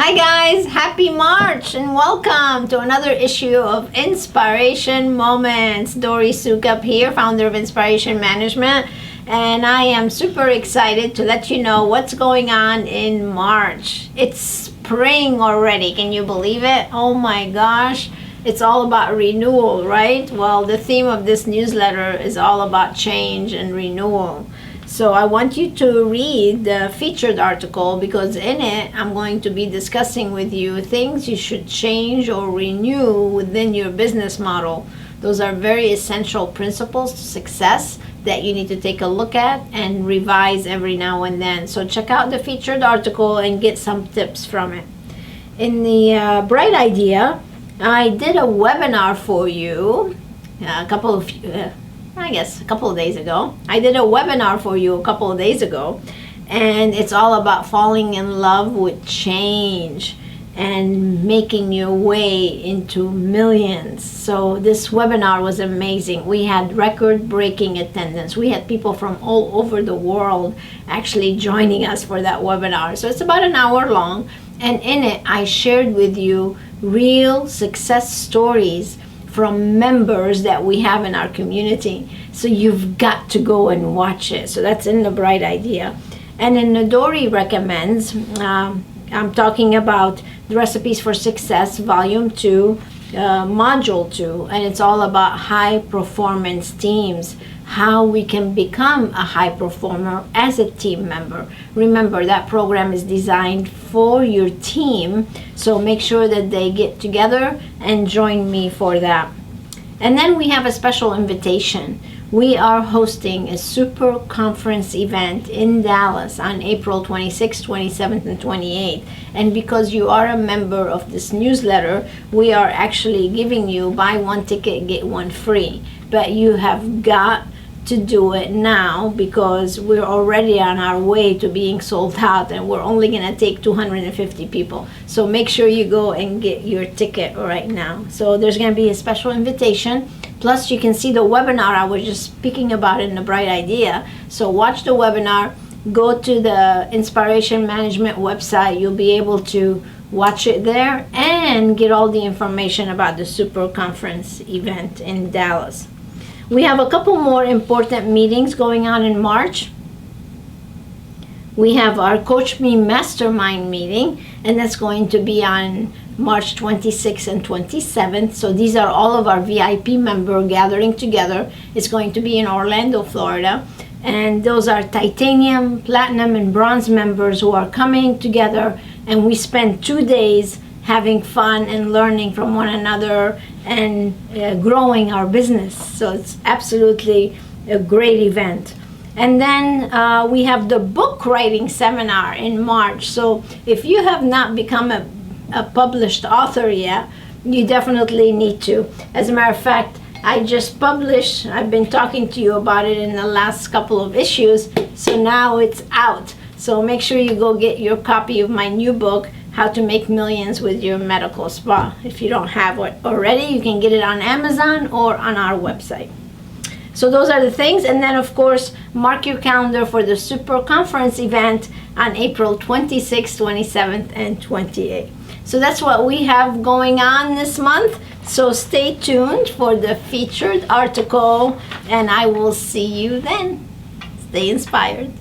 Hi guys, happy March and welcome to another issue of InSPAration Moments. Dori Sukup here, founder of InSPAration Management, and I am super excited to let you know what's going on in March. It's spring already, can you believe it? Oh my gosh, it's all about renewal, right? Well, the theme of this newsletter is all about change and renewal. So I want you to read the featured article because in it I'm going to be discussing with you things you should change or renew within your business model. Those are very essential principles to success that you need to take a look at and revise every now and then. So check out the featured article and get some tips from it. In the Bright Idea, I did a webinar for you a couple of days ago. I did a webinar for you a couple of days ago, and it's all about falling in love with change and making your way into millions. So this webinar was amazing. We had record-breaking attendance. We had people from all over the world actually joining us for that webinar. So it's about an hour long, and in it I shared with you real success stories from members that we have in our community. So you've got to go and watch it. So that's in the Bright Idea. And in the Dori Recommends, I'm talking about the Recipes for Success, Volume 2, Module 2. And it's all about high performance teams, how we can become a high performer as a team member. Remember, that program is designed for your team, so make sure that they get together and join me for that. And then we have a special invitation. We are hosting a super conference event in Dallas on April 26th, 27th, and 28th. And because you are a member of this newsletter, we are actually giving you buy one ticket, get one free. But you have got to do it now because we're already on our way to being sold out, and we're only going to take 250 people. So make sure you go and get your ticket right now. So there's going to be a special invitation. Plus you can see the webinar I was just speaking about in the Bright Idea. So watch the webinar, go to the InSPAration Management website. You'll be able to watch it there and get all the information about the super conference event in Dallas. We have a couple more important meetings going on in March. We have our Coach Me Mastermind meeting, and that's going to be on March 26th and 27th. So these are all of our VIP member gathering together. It's going to be in Orlando, Florida. And those are titanium, platinum, and bronze members who are coming together, and we spend 2 days having fun and learning from one another and growing our business. So it's absolutely a great event. And then we have the book writing seminar in March. So if you have not become a published author yet, you definitely need to. As a matter of fact, I just published, I've been talking to you about it in the last couple of issues, so now it's out. So make sure you go get your copy of my new book, How to Make Millions with Your Medical Spa. If you don't have it already, you can get it on Amazon or on our website. So those are the things. And then of course, mark your calendar for the super conference event on April 26th, 27th, and 28th. So that's what we have going on this month. So stay tuned for the featured article, and I will see you then. Stay inspired.